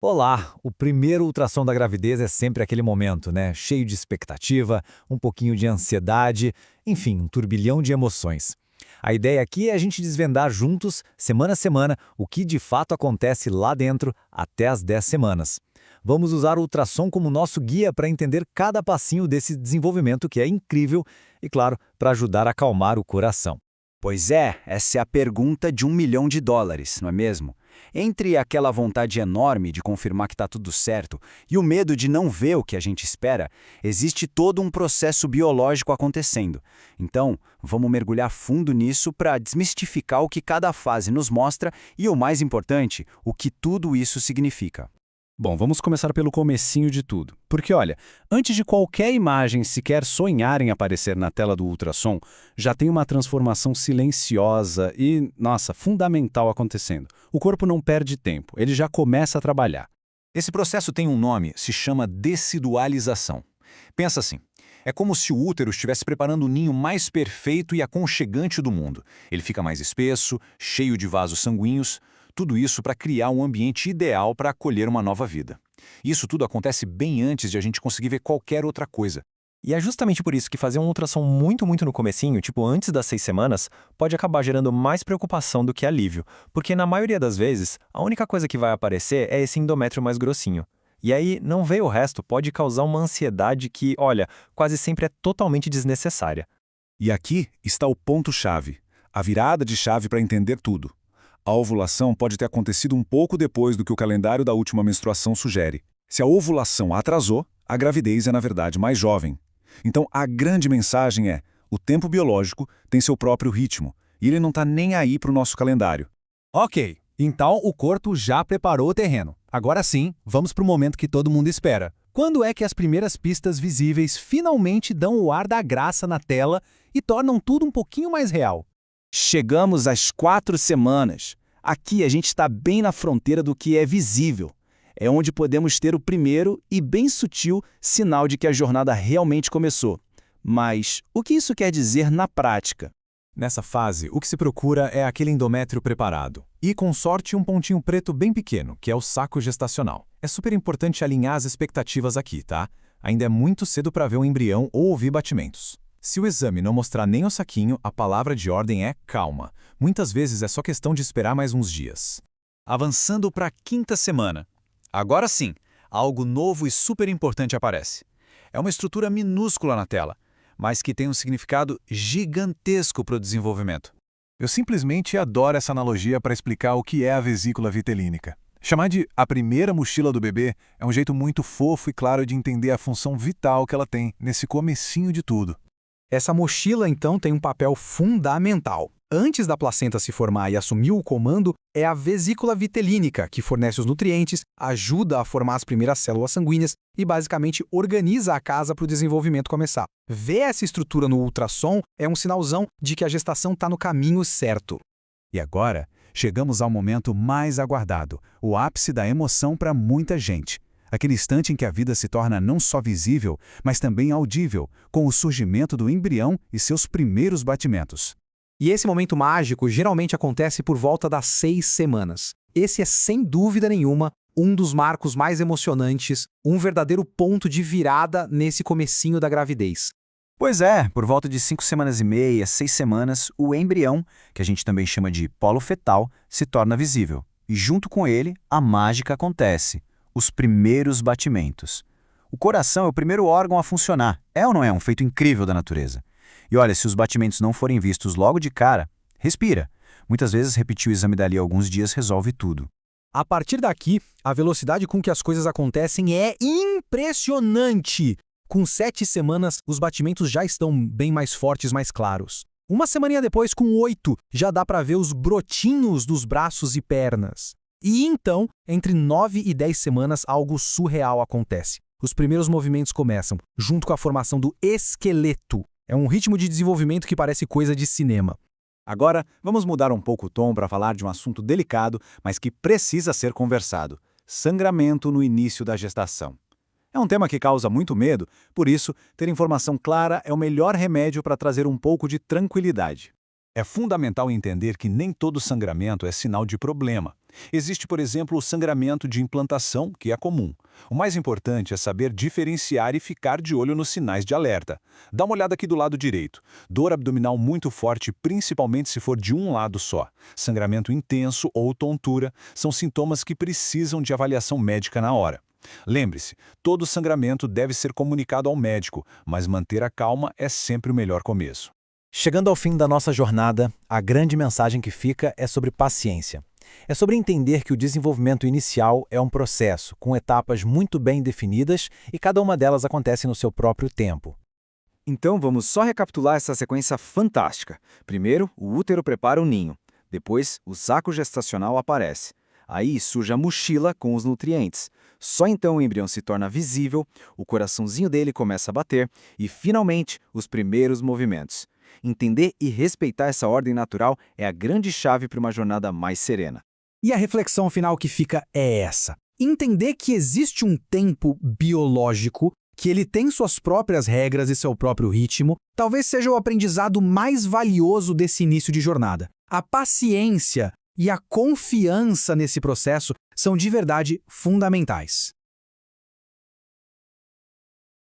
Olá! O primeiro ultrassom da gravidez é sempre aquele momento, né? Cheio de expectativa, um pouquinho de ansiedade, enfim, um turbilhão de emoções. A ideia aqui é a gente desvendar juntos, semana a semana, o que de fato acontece lá dentro até as 10 semanas. Vamos usar o ultrassom como nosso guia para entender cada passinho desse desenvolvimento que é incrível e, claro, para ajudar a acalmar o coração. Pois é, essa é a pergunta de US$ 1 milhão, não é mesmo? Entre aquela vontade enorme de confirmar que está tudo certo e o medo de não ver o que a gente espera, existe todo um processo biológico acontecendo. Então, vamos mergulhar fundo nisso para desmistificar o que cada fase nos mostra e, o mais importante, o que tudo isso significa. Bom, vamos começar pelo comecinho de tudo. Porque, olha, antes de qualquer imagem sequer sonhar em aparecer na tela do ultrassom, já tem uma transformação silenciosa e, nossa, fundamental acontecendo. O corpo não perde tempo, ele já começa a trabalhar. Esse processo tem um nome, se chama decidualização. Pensa assim, é como se o útero estivesse preparando o ninho mais perfeito e aconchegante do mundo. Ele fica mais espesso, cheio de vasos sanguíneos, tudo isso para criar um ambiente ideal para acolher uma nova vida. Isso tudo acontece bem antes de a gente conseguir ver qualquer outra coisa. E é justamente por isso que fazer um ultrassom muito no comecinho, tipo antes das 6 semanas, pode acabar gerando mais preocupação do que alívio, porque na maioria das vezes, a única coisa que vai aparecer é esse endométrio mais grossinho. E aí, não ver o resto pode causar uma ansiedade que, olha, quase sempre é totalmente desnecessária. E aqui está o ponto-chave, a virada de chave para entender tudo. A ovulação pode ter acontecido um pouco depois do que o calendário da última menstruação sugere. Se a ovulação atrasou, a gravidez é, na verdade, mais jovem. Então, a grande mensagem é: o tempo biológico tem seu próprio ritmo, e ele não está nem aí para o nosso calendário. Ok, então o corpo já preparou o terreno. Agora sim, vamos para o momento que todo mundo espera. Quando é que as primeiras pistas visíveis finalmente dão o ar da graça na tela e tornam tudo um pouquinho mais real? Chegamos às 4 semanas. Aqui a gente está bem na fronteira do que é visível. É onde podemos ter o primeiro e bem sutil sinal de que a jornada realmente começou. Mas o que isso quer dizer na prática? Nessa fase, o que se procura é aquele endométrio preparado. E, com sorte, um pontinho preto bem pequeno, que é o saco gestacional. É super importante alinhar as expectativas aqui, tá? Ainda é muito cedo para ver um embrião ou ouvir batimentos. Se o exame não mostrar nem o saquinho, a palavra de ordem é calma. Muitas vezes é só questão de esperar mais uns dias. Avançando para a 5ª semana. Agora sim, algo novo e super importante aparece. É uma estrutura minúscula na tela, mas que tem um significado gigantesco para o desenvolvimento. Eu simplesmente adoro essa analogia para explicar o que é a vesícula vitelínica. Chamar de a primeira mochila do bebê é um jeito muito fofo e claro de entender a função vital que ela tem nesse comecinho de tudo. Essa mochila, então, tem um papel fundamental. Antes da placenta se formar e assumir o comando, é a vesícula vitelínica, que fornece os nutrientes, ajuda a formar as primeiras células sanguíneas e, basicamente, organiza a casa para o desenvolvimento começar. Ver essa estrutura no ultrassom é um sinalzão de que a gestação está no caminho certo. E agora, chegamos ao momento mais aguardado, o ápice da emoção para muita gente. Aquele instante em que a vida se torna não só visível, mas também audível, com o surgimento do embrião e seus primeiros batimentos. E esse momento mágico geralmente acontece por volta das 6 semanas. Esse é, sem dúvida nenhuma, um dos marcos mais emocionantes, um verdadeiro ponto de virada nesse comecinho da gravidez. Pois é, por volta de 5 semanas e meia, 6 semanas, o embrião, que a gente também chama de polo fetal, se torna visível. E junto com ele, a mágica acontece. Os primeiros batimentos. O coração é o primeiro órgão a funcionar. É ou não é um feito incrível da natureza? E olha, se os batimentos não forem vistos logo de cara, respira. Muitas vezes repetir o exame dali alguns dias resolve tudo. A partir daqui, a velocidade com que as coisas acontecem é impressionante. Com 7 semanas, os batimentos já estão bem mais fortes, mais claros. Uma semaninha depois, com 8, já dá para ver os brotinhos dos braços e pernas. E então, entre 9 e 10 semanas, algo surreal acontece. Os primeiros movimentos começam, junto com a formação do esqueleto. É um ritmo de desenvolvimento que parece coisa de cinema. Agora, vamos mudar um pouco o tom para falar de um assunto delicado, mas que precisa ser conversado: sangramento no início da gestação. É um tema que causa muito medo, por isso, ter informação clara é o melhor remédio para trazer um pouco de tranquilidade. É fundamental entender que nem todo sangramento é sinal de problema. Existe, por exemplo, o sangramento de implantação, que é comum. O mais importante é saber diferenciar e ficar de olho nos sinais de alerta. Dá uma olhada aqui do lado direito. Dor abdominal muito forte, principalmente se for de um lado só. Sangramento intenso ou tontura são sintomas que precisam de avaliação médica na hora. Lembre-se, todo sangramento deve ser comunicado ao médico, mas manter a calma é sempre o melhor começo. Chegando ao fim da nossa jornada, a grande mensagem que fica é sobre paciência. É sobre entender que o desenvolvimento inicial é um processo, com etapas muito bem definidas e cada uma delas acontece no seu próprio tempo. Então vamos só recapitular essa sequência fantástica. Primeiro, o útero prepara o ninho. Depois, o saco gestacional aparece. Aí surge a mochila com os nutrientes. Só então o embrião se torna visível, o coraçãozinho dele começa a bater e, finalmente, os primeiros movimentos. Entender e respeitar essa ordem natural é a grande chave para uma jornada mais serena. E a reflexão final que fica é essa. Entender que existe um tempo biológico, que ele tem suas próprias regras e seu próprio ritmo, talvez seja o aprendizado mais valioso desse início de jornada. A paciência e a confiança nesse processo são de verdade fundamentais.